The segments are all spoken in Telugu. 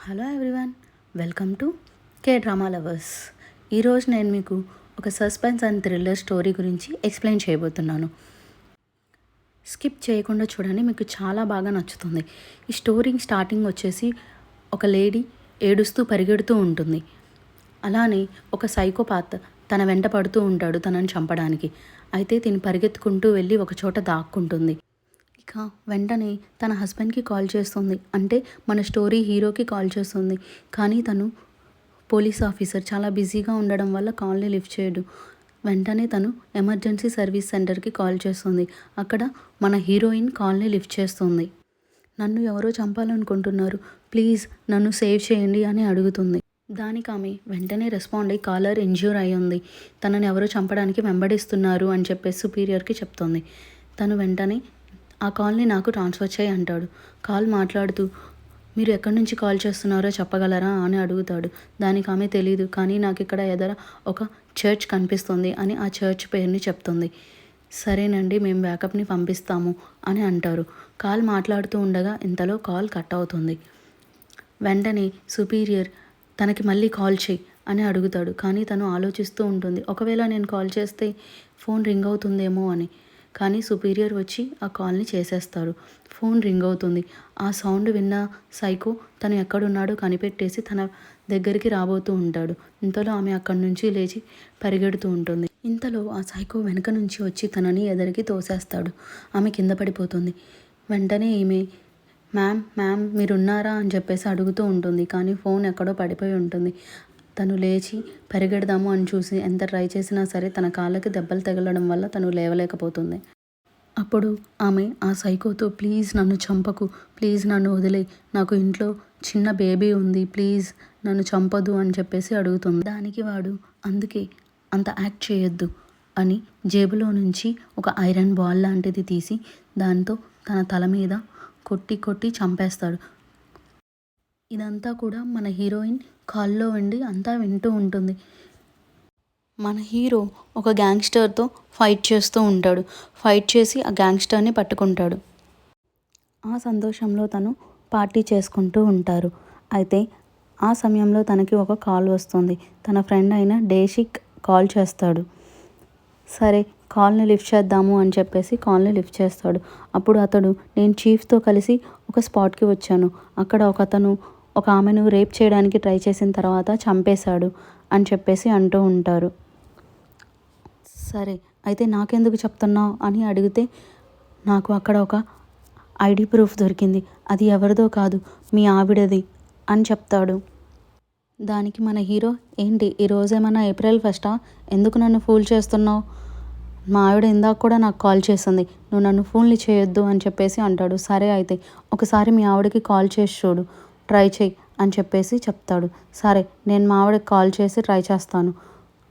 Hello everyone, welcome to K drama lovers. ఈరోజు నేను మీకు ఒక సస్పెన్స్ అండ్ థ్రిల్లర్ స్టోరీ గురించి ఎక్స్ప్లెయిన్ చేయబోతున్నాను. స్కిప్ చేయకుండా చూడండి, మీకు చాలా బాగా నచ్చుతుంది. ఈ స్టోరీ స్టార్టింగ్ వచ్చేసి ఒక లేడీ ఏడుస్తూ పరిగెడుతూ ఉంటుంది. అలానే ఒక సైకోపాత్ తన వెంట పడుతూ ఉంటాడు తనని చంపడానికి. అయితే తిని పరిగెత్తుకుంటూ వెళ్ళి ఒక చోట దాక్కుంటుంది. ఇక వెంటనే తన హస్బెండ్కి కాల్ చేస్తుంది, అంటే మన స్టోరీ హీరోకి కాల్ చేస్తుంది. కానీ తను పోలీస్ ఆఫీసర్, చాలా బిజీగా ఉండడం వల్ల కాల్ని లిఫ్ట్ చేయడు. వెంటనే తను ఎమర్జెన్సీ సర్వీస్ సెంటర్కి కాల్ చేస్తుంది. అక్కడ మన హీరోయిన్ కాల్ని లిఫ్ట్ చేస్తుంది. నన్ను ఎవరో చంపాలనుకుంటున్నారు, ప్లీజ్ నన్ను సేవ్ చేయండి అని అడుగుతుంది. దానికి ఆమె వెంటనే రెస్పాండ్ అయ్యి కాలర్ ఇంజ్యూర్ అయి ఉంది, తనని ఎవరో చంపడానికి వెంబడిస్తున్నారు అని చెప్పేసి సుపీరియర్కి చెప్తుంది. తను వెంటనే ఆ కాల్ని నాకు ట్రాన్స్ఫర్ చేయి అంటాడు. కాల్ మాట్లాడుతూ మీరు ఎక్కడి నుంచి కాల్ చేస్తున్నారో చెప్పగలరా అని అడుగుతాడు. దానికి ఆమె తెలీదు, కానీ నాకు ఇక్కడ ఎదుర ఒక చర్చ్ కనిపిస్తుంది అని ఆ చర్చ్ పేరుని చెప్తుంది. సరేనండి, మేము బ్యాకప్ని పంపిస్తాము అని అంటారు. కాల్ మాట్లాడుతూ ఉండగా ఇంతలో కాల్ కట్ అవుతుంది. వెంటనే సుపీరియర్ తనకి మళ్ళీ కాల్ చేయి అని అడుగుతాడు. కానీ తను ఆలోచిస్తూ ఉంటుంది, ఒకవేళ నేను కాల్ చేస్తే ఫోన్ రింగ్ అవుతుందేమో అని. కానీ సుపీరియర్ వచ్చి ఆ కాల్ని చేసేస్తారు. ఫోన్ రింగ్ అవుతుంది. ఆ సౌండ్ విన్న సైకో తను ఎక్కడున్నాడో కనిపెట్టేసి తన దగ్గరికి రాబోతూ ఉంటాడు. ఇంతలో ఆమె అక్కడి నుంచి లేచి పరిగెడుతూ ఉంటుంది. ఇంతలో ఆ సైకో వెనక నుంచి వచ్చి తనని ఎదరికి తోసేస్తాడు. ఆమె కింద పడిపోతుంది. వెంటనే ఈమె మ్యామ్ మీరున్నారా అని చెప్పేసి అడుగుతూ ఉంటుంది. కానీ ఫోన్ ఎక్కడో పడిపోయి ఉంటుంది. తను లేచి పరిగెడదాము అని చూసి ఎంత ట్రై చేసినా సరే తన కాళ్ళకి దెబ్బలు తగలడం వల్ల తను లేవలేకపోతుంది. అప్పుడు ఆమె ఆ సైకోతో ప్లీజ్ నన్ను చంపకు, ప్లీజ్ నన్ను వదిలే, నాకు ఇంట్లో చిన్న బేబీ ఉంది, ప్లీజ్ నన్ను చంపదు అని చెప్పేసి అడుగుతుంది. దానికి వాడు అందుకే అంత యాక్ట్ చేయొద్దు అని జేబులో నుంచి ఒక ఐరన్ బాల్ లాంటిది తీసి దాంతో తన తల మీద కొట్టి చంపేస్తాడు. ఇదంతా కూడా మన హీరోయిన్ కాల్లో ఉండి అంతా వింటూ ఉంటుంది. మన హీరో ఒక గ్యాంగ్స్టర్తో ఫైట్ చేస్తూ ఉంటాడు. ఫైట్ చేసి ఆ గ్యాంగ్స్టర్ని పట్టుకుంటాడు. ఆ సంతోషంలో తను పార్టీ చేసుకుంటూ ఉంటారు. అయితే ఆ సమయంలో తనకి ఒక కాల్ వస్తుంది. తన ఫ్రెండ్ అయిన డేషిక్ కాల్ చేస్తాడు. సరే కాల్ని లిఫ్ట్ చేద్దాము అని చెప్పేసి కాల్ని లిఫ్ట్ చేస్తాడు. అప్పుడు అతడు నేను చీఫ్తో కలిసి ఒక స్పాట్కి వచ్చాను, అక్కడ ఒక ఆమెను రేప్ చేయడానికి ట్రై చేసిన తర్వాత చంపేశాడు అని చెప్పేసి అంటూ ఉంటారు. సరే అయితే నాకెందుకు చెప్తున్నావు అని అడిగితే నాకు అక్కడ ఒక ఐడి ప్రూఫ్ దొరికింది, అది ఎవరిదో కాదు మీ ఆవిడది అని చెప్తాడు. దానికి మన హీరో ఏంటి ఈరోజేమన్నా ఏప్రిల్ ఫస్టా, ఎందుకు నన్ను ఫూల్ చేస్తున్నావు, మా ఆవిడ ఇందాక కూడా నాకు కాల్ చేసింది, నువ్వు నన్ను ఫోన్లు చేయొద్దు అని చెప్పేసి అంటాడు. సరే అయితే ఒకసారి మీ ఆవిడకి కాల్ చేసి చూడు, ట్రై చేయి అని చెప్పేసి చెప్తాడు. సరే నేను మా ఆవిడకి కాల్ చేసి ట్రై చేస్తాను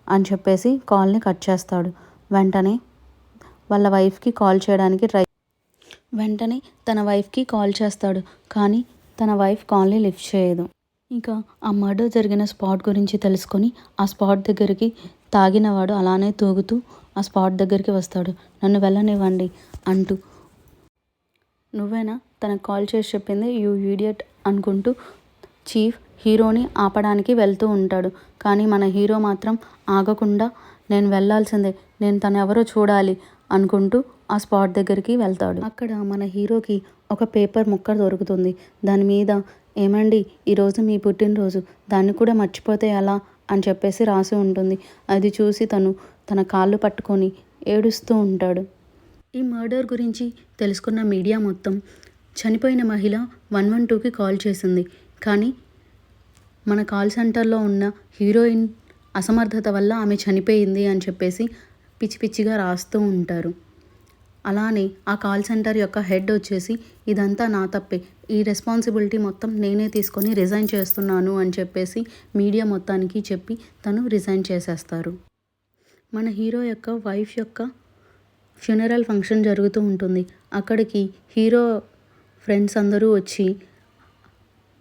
అని చెప్పేసి కాల్ని కట్ చేస్తాడు. వెంటనే వాళ్ళ వైఫ్కి కాల్ చేయడానికి వెంటనే తన వైఫ్కి కాల్ చేస్తాడు. కానీ తన వైఫ్ కాల్ని లిఫ్ట్ చేయదు. ఇంకా ఆ మర్డర్ జరిగిన స్పాట్ గురించి తెలుసుకొని ఆ స్పాట్ దగ్గరికి తాగినవాడు అలానే తూగుతూ ఆ స్పాట్ దగ్గరికి వస్తాడు. నన్ను వెళ్ళనివ్వండి అంటూ, నువ్వేనా తనకు కాల్ చేసి చెప్పింది యూ ఈడియట్ అనుకుంటూ చీఫ్ హీరోని ఆపడానికి వెళ్తూ ఉంటాడు. కానీ మన హీరో మాత్రం ఆగకుండా నేను వెళ్ళాల్సిందే, నేను తను ఎవరో చూడాలి అనుకుంటూ ఆ స్పాట్ దగ్గరికి వెళ్తాడు. అక్కడ మన హీరోకి ఒక పేపర్ ముక్క దొరుకుతుంది. దాని మీద ఏమండి ఈరోజు మీ పుట్టినరోజు, దాన్ని కూడా మర్చిపోతే ఎలా అని చెప్పేసి రాసి ఉంటుంది. అది చూసి తన కాళ్ళు పట్టుకొని ఏడుస్తూ ఉంటాడు. ఈ మర్డర్ గురించి తెలుసుకున్న మీడియా మొత్తం చనిపోయిన మహిళ 112కి కాల్ చేసింది. కానీ మన కాల్ సెంటర్లో ఉన్న హీరోయిన్ అసమర్థత వల్ల ఆమె చనిపోయింది అని చెప్పేసి పిచ్చి పిచ్చిగా రాస్తూ ఉంటారు. అలానే ఆ కాల్ సెంటర్ యొక్క హెడ్ వచ్చేసి ఇదంతా నా తప్పే, ఈ రెస్పాన్సిబిలిటీ మొత్తం నేనే తీసుకొని రిజైన్ చేస్తున్నాను అని చెప్పేసి మీడియా మొత్తానికి చెప్పి తను రిజైన్ చేసేస్తారు. మన హీరో యొక్క వైఫ్ యొక్క ఫ్యూనరల్ ఫంక్షన్ జరుగుతూ ఉంటుంది. అక్కడికి హీరో ఫ్రెండ్స్ అందరూ వచ్చి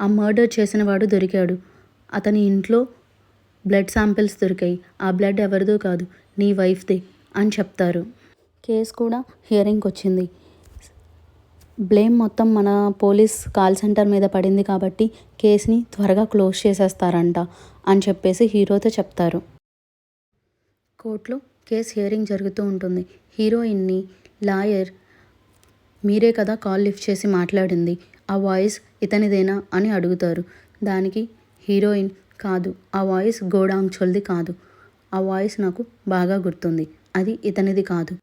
ఆ మర్డర్ చేసిన వాడు దొరికాడు, అతని ఇంట్లో బ్లడ్ శాంపిల్స్ దొరికాయి, ఆ బ్లడ్ ఎవరిదో కాదు నీ వైఫ్దే అని చెప్తారు. కేసు కూడా హియరింగ్కి వచ్చింది. బ్లేమ్ మొత్తం మన పోలీస్ కాల్ సెంటర్ మీద పడింది కాబట్టి కేసుని త్వరగా క్లోజ్ చేసేస్తారంట అని చెప్పేసి హీరోతో చెప్తారు. కోర్టులో కేసు హియరింగ్ జరుగుతూ ఉంటుంది. హీరోయిన్ని లాయర్ మీరే కదా కాల్ లిఫ్ట్ చేసి మాట్లాడింది, ఆ వాయిస్ ఇతనిదేనా అని అడుగుతారు. దానికి హీరోయిన్ కాదు, ఆ వాయిస్ గోడాంగ్చోల్ది కాదు, ఆ వాయిస్ నాకు బాగా గుర్తుంది, అది ఇతనిది కాదు.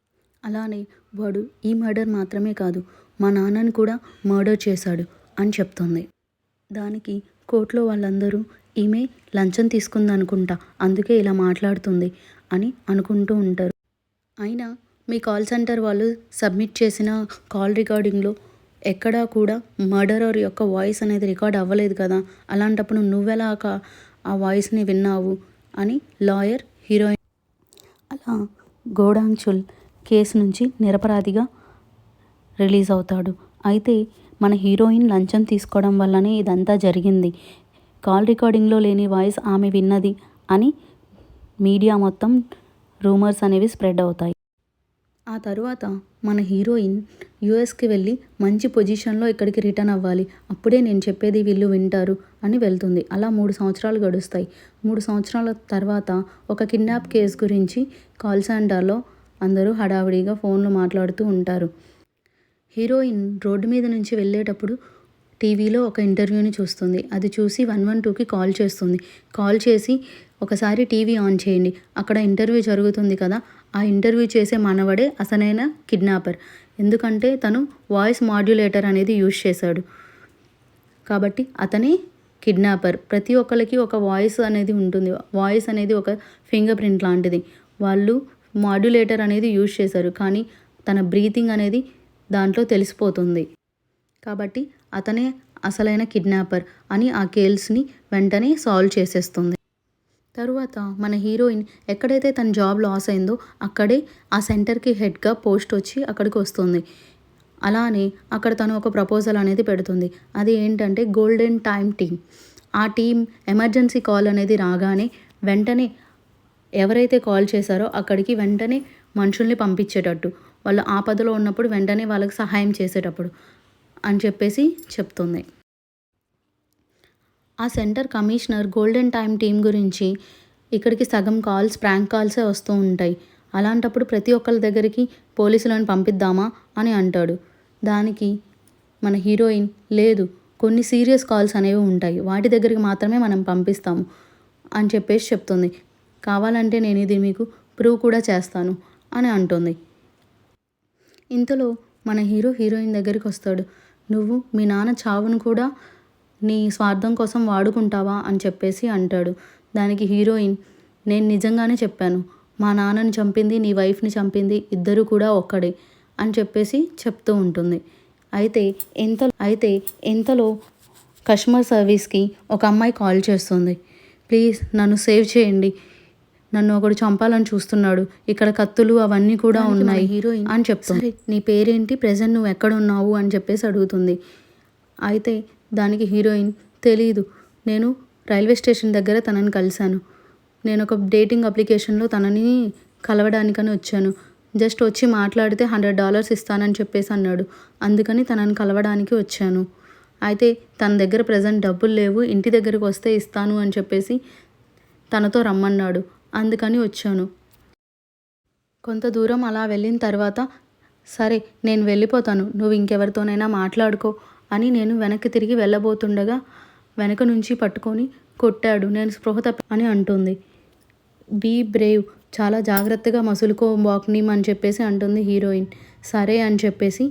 అలానే వాడు ఈ మర్డర్ మాత్రమే కాదు, మా నాన్నని కూడా మర్డర్ చేశాడు అని చెప్తుంది. దానికి కోర్టులో వాళ్ళందరూ ఈమె లంచం తీసుకుందనుకుంటా, అందుకే ఇలా మాట్లాడుతుంది అని అనుకుంటూ ఉంటారు. అయినా మీ కాల్ సెంటర్ వాళ్ళు సబ్మిట్ చేసిన కాల్ రికార్డింగ్లో ఎక్కడా కూడా మర్డరర్ యొక్క వాయిస్ అనేది రికార్డ్ అవ్వలేదు కదా, అలాంటప్పుడు నువ్వెలా ఆ వాయిస్ని విన్నావు అని లాయర్ హీరోయిన్. అలా గోడాంగ్చుల్ కేసు నుంచి నిరపరాధిగా రిలీజ్ అవుతాడు. అయితే మన హీరోయిన్ లంచం తీసుకోవడం వల్లనే ఇదంతా జరిగింది, కాల్ రికార్డింగ్లో లేని వాయిస్ ఆమె విన్నది అని మీడియా మొత్తం రూమర్స్ అనేవి స్ప్రెడ్ అవుతాయి. ఆ తరువాత మన హీరోయిన్ యూఎస్కి వెళ్ళి మంచి పొజిషన్లో ఇక్కడికి రిటర్న్ అవ్వాలి, అప్పుడే నేను చెప్పేది వీళ్ళు వింటారు అని వెళ్తుంది. అలా 3 సంవత్సరాలు గడుస్తాయి. 3 సంవత్సరాల తర్వాత ఒక కిడ్నాప్ కేసు గురించి కాల్ సెంటర్లో అందరూ హడావిడిగా ఫోన్లు మాట్లాడుతూ ఉంటారు. హీరోయిన్ రోడ్డు మీద నుంచి వెళ్ళేటప్పుడు టీవీలో ఒక ఇంటర్వ్యూని చూస్తుంది. అది చూసి 112కి కాల్ చేస్తుంది. కాల్ చేసి ఒకసారి టీవీ ఆన్ చేయండి, అక్కడ ఇంటర్వ్యూ జరుగుతుంది కదా, ఆ ఇంటర్వ్యూ చేసే మనవడే అసలైన కిడ్నాపర్, ఎందుకంటే తను వాయిస్ మాడ్యులేటర్ అనేది యూజ్ చేశాడు కాబట్టి అతనే కిడ్నాపర్. ప్రతి ఒక్కరికి ఒక వాయిస్ అనేది ఉంటుంది, వాయిస్ అనేది ఒక ఫింగర్ ప్రింట్ లాంటిది. వాళ్ళు మాడ్యులేటర్ అనేది యూజ్ చేశారు కానీ తన బ్రీతింగ్ అనేది దాంట్లో తెలిసిపోతుంది కాబట్టి అతనే అసలైన కిడ్నాపర్ అని ఆ కేస్ని వెంటనే సాల్వ్ చేసేస్తుంది. తరువాత మన హీరోయిన్ ఎక్కడైతే తన జాబ్ లాస్ అయిందో అక్కడే ఆ సెంటర్కి హెడ్గా పోస్ట్ వచ్చి అక్కడికి వస్తుంది. అలానే అక్కడ తను ఒక ప్రపోజల్ అనేది పెడుతుంది. అది ఏంటంటే గోల్డెన్ టైమ్ టీమ్. ఆ టీం ఎమర్జెన్సీ కాల్ అనేది రాగానే వెంటనే ఎవరైతే కాల్ చేశారో అక్కడికి వెంటనే మనుషుల్ని పంపించేటట్టు, వాళ్ళు ఆపదలో ఉన్నప్పుడు వెంటనే వాళ్ళకి సహాయం చేసేటప్పుడు అని చెప్పేసి చెప్తుంది. ఆ centre commissioner golden time team గురించి ఇక్కడికి సగం కాల్స్ ప్రాంక్ కాల్సే వస్తూ ఉంటాయి, అలాంటప్పుడు ప్రతి ఒక్కరి దగ్గరికి పోలీసులను పంపిద్దామా అని అంటాడు. దానికి మన హీరోయిన్ లేదు, కొన్ని సీరియస్ కాల్స్ అనేవి ఉంటాయి, వాటి దగ్గరికి మాత్రమే మనం పంపిస్తాము అని చెప్పేసి చెప్తుంది. కావాలంటే నేను ఇది మీకు ప్రూవ్ కూడా చేస్తాను అని అంటుంది. ఇంతలో మన హీరోయిన్ దగ్గరికి వస్తాడు. నువ్వు మీ నాన్న చావును కూడా నీ స్వార్థం కోసం వాడుకుంటావా అని చెప్పేసి అంటాడు. దానికి హీరోయిన్ నేను నిజంగానే చెప్పాను, మా నాన్నని చంపింది నీ వైఫ్ని చంపింది ఇద్దరు కూడా ఒక్కడే అని చెప్పేసి చెప్తూ ఉంటుంది. అయితే ఎంతలో కస్టమర్ సర్వీస్కి ఒక అమ్మాయి కాల్ చేస్తుంది. ప్లీజ్ నన్ను సేవ్ చేయండి, నన్ను ఒకడు చంపాలని చూస్తున్నాడు, ఇక్కడ కత్తులు అవన్నీ కూడా ఉన్నాయి హీరోయిన్ అని చెప్తుంది. నీ పేరేంటి, ప్రెజెంట్ నువ్వు ఎక్కడ ఉన్నావు అని చెప్పేసి అడుగుతుంది. అయితే దానికి హీరోయిన్ తెలీదు, నేను రైల్వే స్టేషన్ దగ్గర తనని కలిశాను, నేను ఒక డేటింగ్ అప్లికేషన్లో తనని కలవడానికని వచ్చాను, జస్ట్ వచ్చి మాట్లాడితే $100 ఇస్తానని చెప్పేసి అన్నాడు, అందుకని తనని కలవడానికి వచ్చాను. అయితే తన దగ్గర ప్రెజెంట్ డబ్బులు లేవు, ఇంటి దగ్గరికి వస్తే ఇస్తాను అని చెప్పేసి తనతో రమ్మన్నాడు, అందుకని వచ్చాను. కొంత దూరం అలా వెళ్ళిన తర్వాత సరే నేను వెళ్ళిపోతాను, నువ్వు ఇంకెవరితోనైనా మాట్లాడుకో అని నేను వెనక్కి తిరిగి వెళ్ళబోతుండగా వెనక నుంచి పట్టుకొని కొట్టాడు, నేను స్పృహ అని అంటుంది. బీ బ్రేవ్, చాలా జాగ్రత్తగా మసులుకో వాక్నీమ్ అని చెప్పేసి అంటుంది హీరోయిన్. సరే అని చెప్పేసి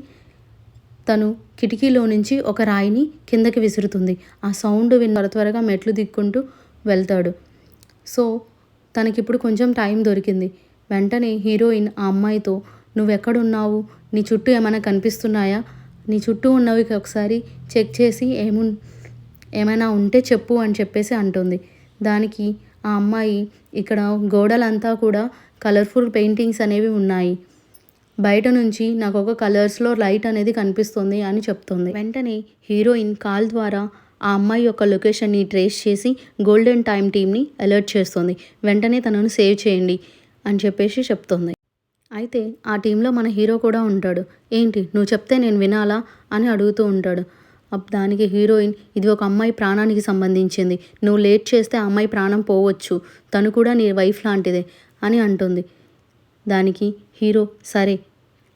తను కిటికీలో నుంచి ఒక రాయిని కిందకి విసురుతుంది. ఆ సౌండ్ విన్న త్వరగా మెట్లు దిక్కుంటూ వెళ్తాడు. సో తనకిప్పుడు కొంచెం టైం దొరికింది. వెంటనే హీరోయిన్ ఆ అమ్మాయితో నువ్వెక్కడున్నావు, నీ చుట్టూ ఏమైనా కనిపిస్తున్నాయా, నీ చుట్టూ ఉన్నవి ఒకసారి చెక్ చేసి ఏమైనా ఉంటే చెప్పు అని చెప్పేసి అంటుంది. దానికి ఆ అమ్మాయి ఇక్కడ గోడలంతా కూడా కలర్ఫుల్ పెయింటింగ్స్ అనేవి ఉన్నాయి, బయట నుంచి నాకు ఒక కలర్స్లో లైట్ అనేది కనిపిస్తుంది అని చెప్తుంది. వెంటనే హీరోయిన్ కాల్ ద్వారా ఆ అమ్మాయి యొక్క లొకేషన్ని ట్రేస్ చేసి గోల్డెన్ టైమ్ టీమ్ని అలర్ట్ చేస్తుంది. వెంటనే తనను సేవ్ చేయండి అని చెప్పేసి చెప్తుంది. అయితే ఆ టీంలో మన హీరో కూడా ఉంటాడు. ఏంటి నువ్వు చెప్తే నేను వినాలా అని అడుగుతూ ఉంటాడు. దానికి హీరోయిన్, ఇది ఒక అమ్మాయి ప్రాణానికి సంబంధించింది, నువ్వు లేట్ చేస్తే ఆ అమ్మాయి ప్రాణం పోవచ్చు, తను కూడా నీ వైఫ్ లాంటిదే అని అంటుంది. దానికి హీరో సరే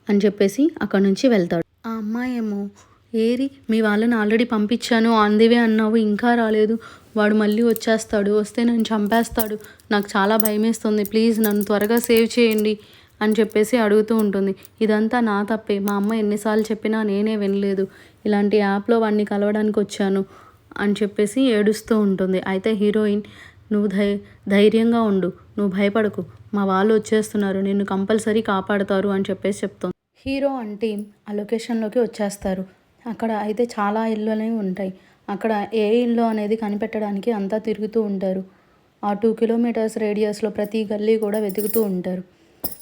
అని చెప్పేసి అక్కడి నుంచి వెళ్తాడు. ఆ అమ్మాయి ఏమో, ఏరి మీ వాళ్ళని ఆల్రెడీ పంపించాను, ఆన్ ది వే అన్నావు, ఇంకా రాలేదు, వాడు మళ్ళీ వచ్చేస్తాడు, వస్తే నన్ను చంపేస్తాడు, నాకు చాలా భయమేస్తుంది, ప్లీజ్ నన్ను త్వరగా సేవ్ చేయండి అని చెప్పేసి అడుగుతూ ఉంటుంది. ఇదంతా నా తప్పే, మా అమ్మ ఎన్నిసార్లు చెప్పినా నేనే వినలేదు, ఇలాంటి యాప్లో వాడిని కలవడానికి వచ్చాను అని చెప్పేసి ఏడుస్తూ ఉంటుంది. అయితే హీరోయిన్, నువ్వు ధైర్యంగా ఉండు, నువ్వు భయపడకు, మా వాళ్ళు వచ్చేస్తున్నారు, నిన్ను కంపల్సరీ కాపాడుతారు అని చెప్పేసి చెప్తుంది. హీరో అండ్ టీమ్ ఆ లొకేషన్లోకి వచ్చేస్తారు. అక్కడ అయితే చాలా ఇళ్ళు అనేవి ఉంటాయి. అక్కడ ఏ ఇల్లు అనేది కనిపెట్టడానికి అంతా తిరుగుతూ ఉంటారు. ఆ 2 కిలోమీటర్స్ రేడియస్లో ప్రతి గల్లీ కూడా వెతుకుతూ ఉంటారు.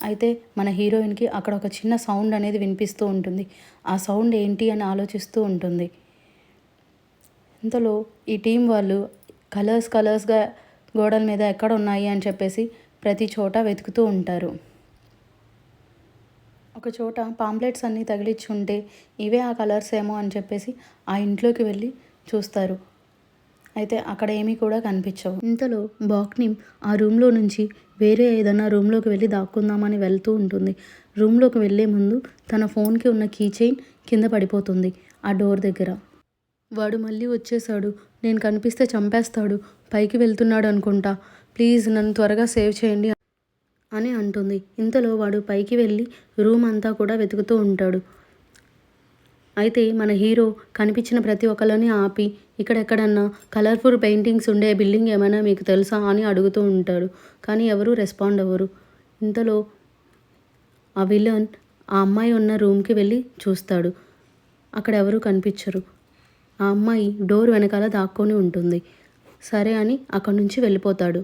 అయితే మన హీరోయిన్కి అక్కడ ఒక చిన్న సౌండ్ అనేది వినిపిస్తూ ఉంటుంది. ఆ సౌండ్ ఏంటి అని ఆలోచిస్తూ ఉంటుంది. ఇంతలో ఈ టీం వాళ్ళు కలర్స్గా గోడల మీద ఎక్కడ ఉన్నాయి అని చెప్పేసి ప్రతి చోట వెతుకుతూ ఉంటారు. ఒక చోట పాంప్లెట్స్ అన్నీ తగిలించి ఉంటే ఇవే ఆ కలర్స్ ఏమో అని చెప్పేసి ఆ ఇంట్లోకి వెళ్ళి చూస్తారు. అయితే అక్కడ ఏమీ కూడా కనిపించవు. ఇంతలో బాక్నిమ్ ఆ రూమ్లో నుంచి వేరే ఏదైనా రూమ్లోకి వెళ్ళి దాక్కుందామని వెళ్తూ ఉంటుంది. రూమ్లోకి వెళ్ళే ముందు తన ఫోన్కి ఉన్న కీ చైన్ కింద పడిపోతుంది ఆ డోర్ దగ్గర. వాడు మళ్ళీ వచ్చేసాడు, నేను కనిపిస్తే చంపేస్తాడు, పైకి వెళ్తున్నాడు అనుకుంటా, ప్లీజ్ నన్ను త్వరగా సేవ్ చేయండి అని అంటుంది. ఇంతలో వాడు పైకి వెళ్ళి రూమ్ అంతా కూడా వెతుకుతూ ఉంటాడు. అయితే మన హీరో కనిపించిన ప్రతి ఒక్కరిని ఆపి, ఇక్కడెక్కడన్నా కలర్ఫుల్ పెయింటింగ్స్ ఉండే బిల్డింగ్ ఏమైనా మీకు తెలుసా అని అడుగుతూ ఉంటాడు. కానీ ఎవరు రెస్పాండ్ అవ్వరు. ఇంతలో ఆ విలన్ ఆ అమ్మాయి ఉన్న రూమ్కి వెళ్ళి చూస్తాడు. అక్కడ ఎవరు కనిపించరు. ఆ అమ్మాయి డోర్ వెనకాల దాక్కొని ఉంటుంది. సరే అని అక్కడి నుంచి వెళ్ళిపోతాడు.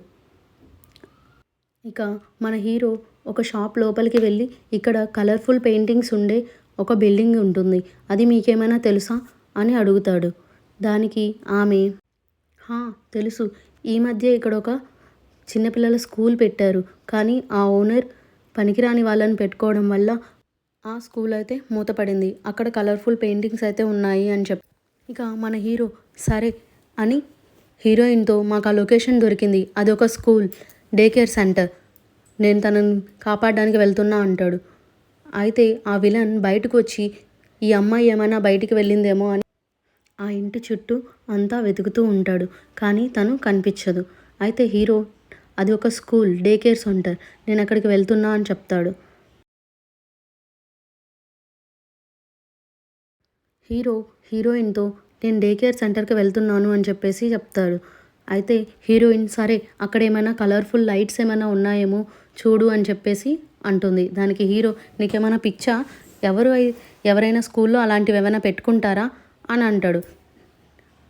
ఇక మన హీరో ఒక షాప్ లోపలికి వెళ్ళి, ఇక్కడ కలర్ఫుల్ పెయింటింగ్స్ ఉండే ఒక బిల్డింగ్ ఉంటుంది, అది మీకేమైనా తెలుసా అని అడుగుతాడు. దానికి ఆమె, తెలుసు, ఈ మధ్య ఇక్కడ ఒక చిన్నపిల్లల స్కూల్ పెట్టారు, కానీ ఆ ఓనర్ పనికిరాని వాళ్ళని పెట్టుకోవడం వల్ల ఆ స్కూల్ అయితే మూతపడింది, అక్కడ కలర్ఫుల్ పెయింటింగ్స్ అయితే ఉన్నాయి అని చెప్పి. ఇక మన హీరో సరే అని హీరోయిన్తో, మాకు ఆ లొకేషన్ దొరికింది, అది ఒక స్కూల్ డే కేర్ సెంటర్, నేను తనని కాపాడడానికి వెళ్తున్నా అంటాడు. అయితే ఆ విలన్ బయటకు వచ్చి, ఈ అమ్మాయి ఏమైనా బయటికి వెళ్ళిందేమో అని ఆ ఇంటి చుట్టూ అంతా వెతుకుతూ ఉంటాడు. కానీ తను కనిపించదు. అయితే హీరో, అది ఒక స్కూల్ డే కేర్ సెంటర్, నేను అక్కడికి వెళ్తున్నా అని చెప్తాడు. హీరో హీరోయిన్తో, నేను డే కేర్ సెంటర్కి వెళ్తున్నాను అని చెప్పేసి చెప్తాడు. అయితే హీరోయిన్, సరే అక్కడ ఏమైనా కలర్ఫుల్ లైట్స్ ఏమైనా ఉన్నాయేమో చూడు అని చెప్పేసి అంటుంది. దానికి హీరో, నీకేమైనా పిచ్చా, ఎవరైనా స్కూల్లో అలాంటివి ఏమైనా పెట్టుకుంటారా అని అంటాడు.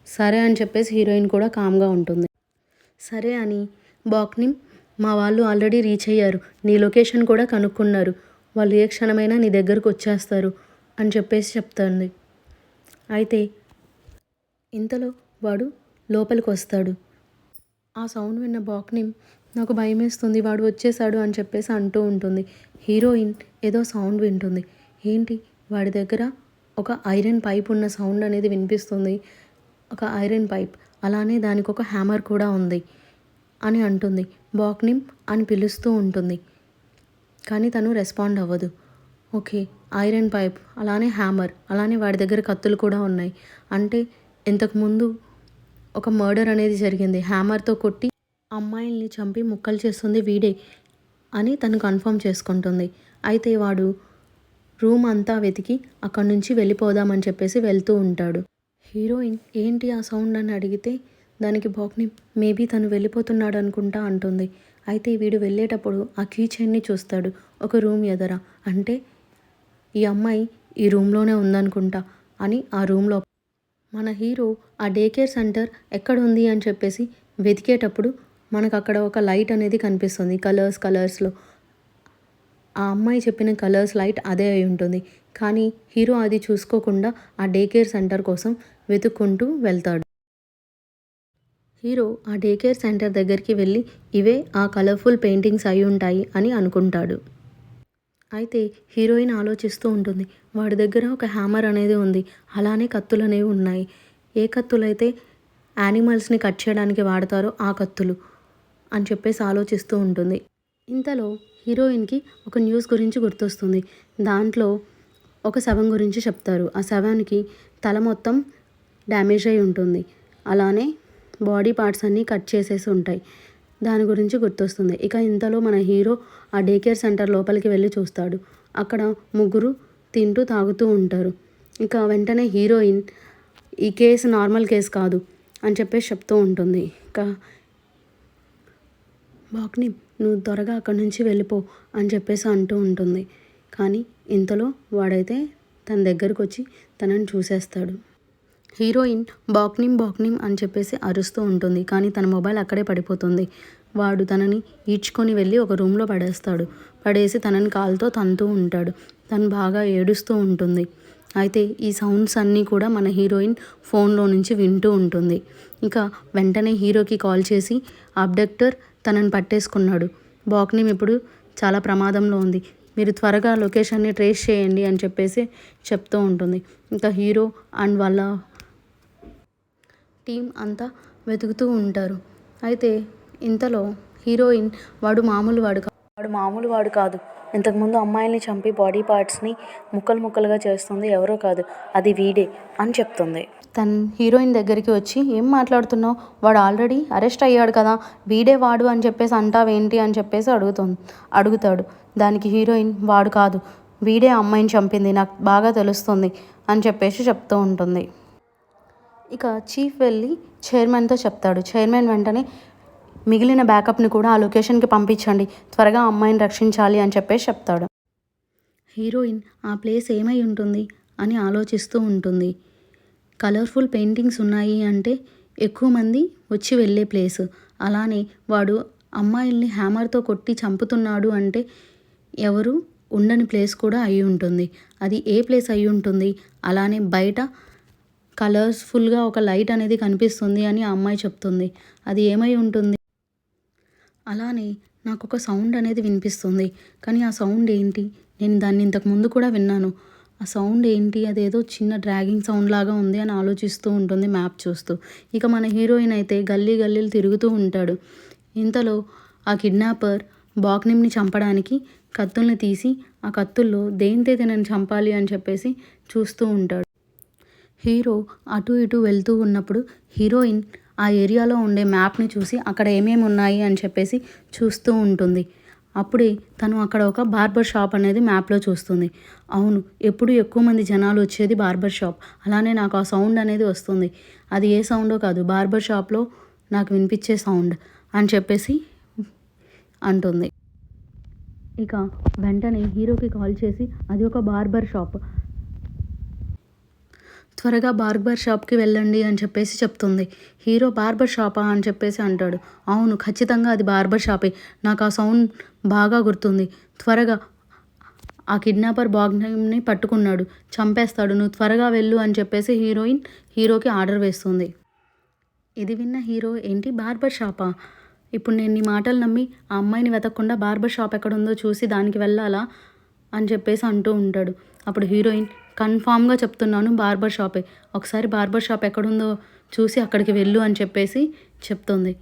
సరే అని చెప్పేసి హీరోయిన్ కూడా కామ్గా ఉంటుంది. సరే అని బాక్నిమ్, మా వాళ్ళు ఆల్రెడీ రీచ్ అయ్యారు, నీ లొకేషన్ కూడా కనుక్కున్నారు, వాళ్ళు ఏ క్షణమైనా నీ దగ్గరకు వచ్చేస్తారు అని చెప్పేసి చెప్తుంది. అయితే ఇంతలో వాడు లోపలికి వస్తాడు. ఆ సౌండ్ విన్న బాక్నిమ్, నాకు భయమేస్తుంది, వాడు వచ్చేసాడు అని చెప్పేసి అంటూ ఉంటుంది. హీరోయిన్ ఏదో సౌండ్ వింటుంది. ఏంటి, వాడి దగ్గర ఒక ఐరన్ పైప్ ఉన్న సౌండ్ అనేది వినిపిస్తుంది, ఒక ఐరన్ పైప్, అలానే దానికి ఒక హ్యామర్ కూడా ఉంది అని అంటుంది. బాక్నిమ్ అని పిలుస్తూ ఉంటుంది, కానీ తను రెస్పాండ్ అవ్వదు. ఓకే, ఐరన్ పైప్, అలానే హ్యామర్, అలానే వాడి దగ్గర కత్తులు కూడా ఉన్నాయి, అంటే ఇంతకుముందు ఒక మర్డర్ అనేది జరిగింది, హ్యామర్తో కొట్టి అమ్మాయిల్ని చంపి ముక్కలు చేస్తుంది వీడే అని తను కన్ఫర్మ్ చేసుకుంటుంది. అయితే వాడు రూమ్ అంతా వెతికి అక్కడి నుంచి వెళ్ళిపోదామని చెప్పేసి వెళ్తూ ఉంటాడు. హీరోయిన్ ఏంటి ఆ సౌండ్ అని అడిగితే దానికి బాక్నిమ్, మేబీ తను వెళ్ళిపోతున్నాడు అనుకుంటా అంటుంది. అయితే వీడు వెళ్ళేటప్పుడు ఆ కీ చైన్ని చూస్తాడు ఒక రూమ్ ఎదర, అంటే ఈ అమ్మాయి ఈ రూమ్లోనే ఉందనుకుంటా అని ఆ రూమ్లో. మన హీరో ఆ డే కేర్ సెంటర్ ఎక్కడ ఉంది అని చెప్పేసి వెతికేటప్పుడు మనకు అక్కడ ఒక లైట్ అనేది కనిపిస్తుంది, కలర్స్లో. ఆ అమ్మాయి చెప్పిన కలర్స్ లైట్ అదే అయి ఉంటుంది. కానీ హీరో అది చూసుకోకుండా ఆ డే కేర్ సెంటర్ కోసం వెతుక్కుంటూ వెళ్తాడు. హీరో ఆ డే కేర్ సెంటర్ దగ్గరికి వెళ్ళి, ఇవే ఆ కలర్ఫుల్ పెయింటింగ్స్ అయి ఉంటాయి అని అనుకుంటాడు. అయితే హీరోయిన్ ఆలోచిస్తూ ఉంటుంది. వాడి దగ్గర ఒక హ్యామర్ అనేది ఉంది. అలానే కత్తులు అనేవి ఉన్నాయి. ఏ కత్తులైతే యానిమల్స్ని కట్ చేయడానికి వాడతారో ఆ కత్తులు అని చెప్పేసి ఆలోచిస్తూ ఉంటుంది. ఇంతలో హీరోయిన్కి ఒక న్యూస్ గురించి గుర్తొస్తుంది. దాంట్లో ఒక శవం గురించి చెప్తారు. ఆ శవానికి తల మొత్తం డ్యామేజ్ అయి ఉంటుంది. అలానే బాడీ పార్ట్స్ అన్నీ కట్ చేసేసి ఉంటాయి. దాని గురించి గుర్తొస్తుంది. ఇక ఇంతలో మన హీరో ఆ డే కేర్ సెంటర్ లోపలికి వెళ్ళి చూస్తాడు. అక్కడ ముగ్గురు తింటూ తాగుతూ ఉంటారు. ఇక వెంటనే హీరోయిన్ ఈ కేసు నార్మల్ కేసు కాదు అని చెప్పేసి చెప్తూ ఉంటుంది. ఇక బాక్ని నువ్వు త్వరగా అక్కడి నుంచి వెళ్ళిపో అని చెప్పేసి అంటూ ఉంటుంది. కానీ ఇంతలో వాడైతే తన దగ్గరకు వచ్చి తనని చూసేస్తాడు. హీరోయిన్ బాక్నిమ్ అని చెప్పేసి అరుస్తూ ఉంటుంది. కానీ తన మొబైల్ అక్కడే పడిపోతుంది. వాడు తనని ఈడ్చుకొని వెళ్ళి ఒక రూమ్లో పడేసి తనని కాలుతో తంతూ ఉంటాడు. తను బాగా ఏడుస్తూ ఉంటుంది. అయితే ఈ సౌండ్స్ అన్నీ కూడా మన హీరోయిన్ ఫోన్లో నుంచి వింటూ ఉంటుంది. ఇక వెంటనే హీరోకి కాల్ చేసి అబ్డక్టర్ తనని పట్టేసుకున్నాడు. బాక్నిమ్ ఇప్పుడు చాలా ప్రమాదంలో ఉంది. మీరు త్వరగా లొకేషన్ని ట్రేస్ చేయండి అని చెప్పేసి చెప్తూ ఉంటుంది. ఇంకా హీరో అండ్ వాళ్ళ టీం అంతా వెతుకుతూ ఉంటారు. అయితే ఇంతలో హీరోయిన్ వాడు మామూలు వాడు కాదు. ఇంతకుముందు అమ్మాయిల్ని చంపి బాడీ పార్ట్స్ని ముక్కలుగా చేస్తుంది ఎవరో కాదు, అది వీడే అని చెప్తుంది. తను హీరోయిన్ దగ్గరికి వచ్చి ఏం మాట్లాడుతున్నావు, వాడు ఆల్రెడీ అరెస్ట్ అయ్యాడు కదా, వీడే వాడు అని చెప్పేసి అంటావేంటి అని చెప్పేసి అడుగుతాడు. దానికి హీరోయిన్ వాడు కాదు, వీడే అమ్మాయిని చంపింది, నాకు బాగా తెలుస్తుంది అని చెప్పేసి చెప్తూ ఉంటుంది. ఇక చీఫ్ వెళ్ళి చైర్మన్తో చెప్తాడు. చైర్మన్ వెంటనే మిగిలిన బ్యాకప్ని కూడా ఆ లొకేషన్కి పంపించండి, త్వరగా అమ్మాయిని రక్షించాలి అని చెప్పేసి చెప్తాడు. హీరోయిన్ ఆ ప్లేస్ ఏమై ఉంటుంది అని ఆలోచిస్తూ ఉంటుంది. కలర్ఫుల్ పెయింటింగ్స్ ఉన్నాయి అంటే ఎక్కువ మంది వచ్చి వెళ్ళే ప్లేస్. అలానే వాడు అమ్మాయిల్ని హ్యామర్తో కొట్టి చంపుతున్నాడు అంటే ఎవరు ఉండని ప్లేస్ కూడా అయి ఉంటుంది. అది ఏ ప్లేస్ అయి ఉంటుంది? అలానే బయట కలర్స్ఫుల్గా ఒక లైట్ అనేది కనిపిస్తుంది అని ఆ అమ్మాయి చెప్తుంది. అది ఏమై ఉంటుంది? అలానే నాకు ఒక సౌండ్ అనేది వినిపిస్తుంది. కానీ ఆ సౌండ్ ఏంటి? నేను దాన్ని ఇంతకుముందు కూడా విన్నాను. ఆ సౌండ్ ఏంటి? అదేదో చిన్న డ్రాగింగ్ సౌండ్ లాగా ఉంది అని ఆలోచిస్తూ ఉంటుంది మ్యాప్ చూస్తూ. ఇక మన హీరోయిన్ అయితే గల్లీలు తిరుగుతూ ఉంటాడు. ఇంతలో ఆ కిడ్నాపర్ బాక్నిమ్ని చంపడానికి కత్తుల్ని తీసి ఆ కత్తుల్లో దేనితైతే నేను చంపాలి అని చెప్పేసి చూస్తూ ఉంటాడు. హీరో అటు ఇటు వెళ్తూ ఉన్నప్పుడు హీరోయిన్ ఆ ఏరియాలో ఉండే మ్యాప్ని చూసి అక్కడ ఏమేమి ఉన్నాయి అని చెప్పేసి చూస్తూ ఉంటుంది. అప్పుడే తను అక్కడ ఒక బార్బర్ షాప్ అనేది మ్యాప్లో చూస్తుంది. అవును, ఎప్పుడు ఎక్కువ మంది జనాలు వచ్చేది బార్బర్ షాప్. అలానే నాకు ఆ సౌండ్ అనేది వస్తుంది. అది ఏ సౌండో కాదు, బార్బర్ షాప్లో నాకు వినిపించే సౌండ్ అని చెప్పేసి అంటుంది. ఇక వెంటనే హీరోకి కాల్ చేసి అది ఒక బార్బర్ షాప్, త్వరగా బార్బర్ షాప్కి వెళ్ళండి అని చెప్పేసి చెప్తుంది. హీరో బార్బర్ షాపా అని చెప్పేసి అంటాడు. అవును, ఖచ్చితంగా అది బార్బర్ షాపే, నాకు ఆ సౌండ్ బాగా గుర్తుంది. త్వరగా ఆ కిడ్నాపర్ బాగ్నిమ్ని పట్టుకున్నాడు, చంపేస్తాడు, నువ్వు త్వరగా వెళ్ళు అని చెప్పేసి హీరోయిన్ హీరోకి ఆర్డర్ వేస్తుంది. ఇది విన్న హీరో ఏంటి బార్బర్ షాపా, ఇప్పుడు నేను నీ మాటలు నమ్మి ఆ అమ్మాయిని వెతకకుండా బార్బర్ షాప్ ఎక్కడుందో చూసి దానికి వెళ్ళాలా అని చెప్పేసి అంటూ ఉంటాడు. అప్పుడు హీరోయిన్ కన్ఫామ్గా చెప్తున్నాను బార్బర్ షాపే, ఒకసారి బార్బర్ షాప్ ఎక్కడుందో చూసి అక్కడికి వెళ్ళు అని చెప్పేసి చెప్తుంది.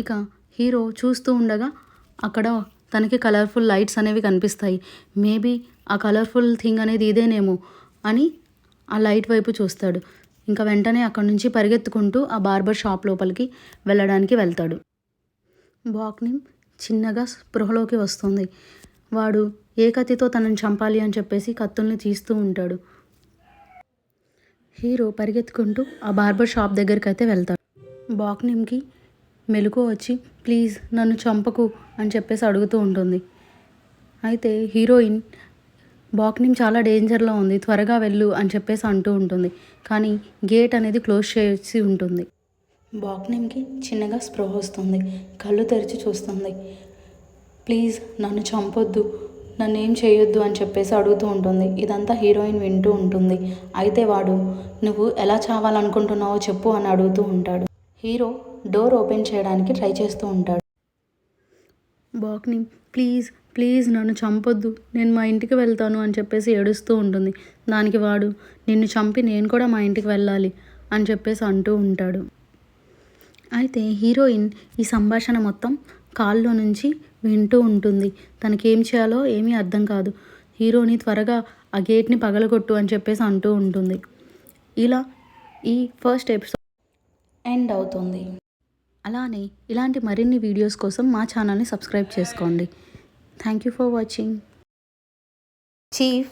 ఇక హీరో చూస్తూ ఉండగా అక్కడ తనకి కలర్ఫుల్ లైట్స్ అనేవి కనిపిస్తాయి. మేబీ ఆ కలర్ఫుల్ థింగ్ అనేది ఇదేనేమో అని ఆ లైట్ వైపు చూస్తాడు. ఇంకా వెంటనే అక్కడి నుంచి పరిగెత్తుకుంటూ ఆ బార్బర్ షాప్ లోపలికి వెళ్ళడానికి వెళ్తాడు. బాక్నిమ్ చిన్నగా స్పృహలోకి వస్తుంది. వాడు ఏ కత్తితో తనని చంపాలి అని చెప్పేసి కత్తుల్ని తీస్తూ ఉంటాడు. హీరో పరిగెత్తుకుంటూ ఆ బార్బర్ షాప్ దగ్గరికి అయితే వెళ్తాడు. బాక్నిమ్కి మెలకువ వచ్చి ప్లీజ్ నన్ను చంపకు అని చెప్పేసి అడుగుతూ ఉంటుంది. అయితే హీరోయిన్ బాక్నిమ్ చాలా డేంజర్లో ఉంది, త్వరగా వెళ్ళు అని చెప్పేసి అంటూ ఉంటుంది. కానీ గేట్ అనేది క్లోజ్ చేసి ఉంటుంది. బాక్నిమ్కి చిన్నగా స్పృహ వస్తుంది. కళ్ళు తెరిచి చూస్తుంది. ప్లీజ్ నన్ను చంపొద్దు, నన్ను ఏం చేయొద్దు అని చెప్పేసి అడుగుతూ ఉంటుంది. ఇదంతా హీరోయిన్ వింటూ ఉంటుంది. అయితే వాడు నువ్వు ఎలా చావాలనుకుంటున్నావో చెప్పు అని అడుగుతూ ఉంటాడు. హీరో డోర్ ఓపెన్ చేయడానికి ట్రై చేస్తూ ఉంటాడు. బాక్నిమ్ ప్లీజ్ నన్ను చంపొద్దు, నేను మా ఇంటికి వెళ్తాను అని చెప్పేసి ఏడుస్తూ ఉంటుంది. దానికి వాడు నిన్ను చంపి నేను కూడా మా ఇంటికి వెళ్ళాలి అని చెప్పేసి అంటూ ఉంటాడు. అయితే హీరోయిన్ ఈ సంభాషణ మొత్తం కాల్లో నుంచి వింటూ ఉంటుంది. తనకేం చేయాలో ఏమీ అర్థం కాదు. హీరోని త్వరగా ఆ గేట్ని పగలగొట్టు అని చెప్పేసి అంటూ ఉంటుంది. ఇలా ఈ ఫస్ట్ ఎపిసోడ్ ఎండ్ అవుతుంది. అలానే ఇలాంటి మరిన్ని వీడియోస్ కోసం మా ఛానల్ని సబ్స్క్రైబ్ చేసుకోండి. Thank you for watching. Chief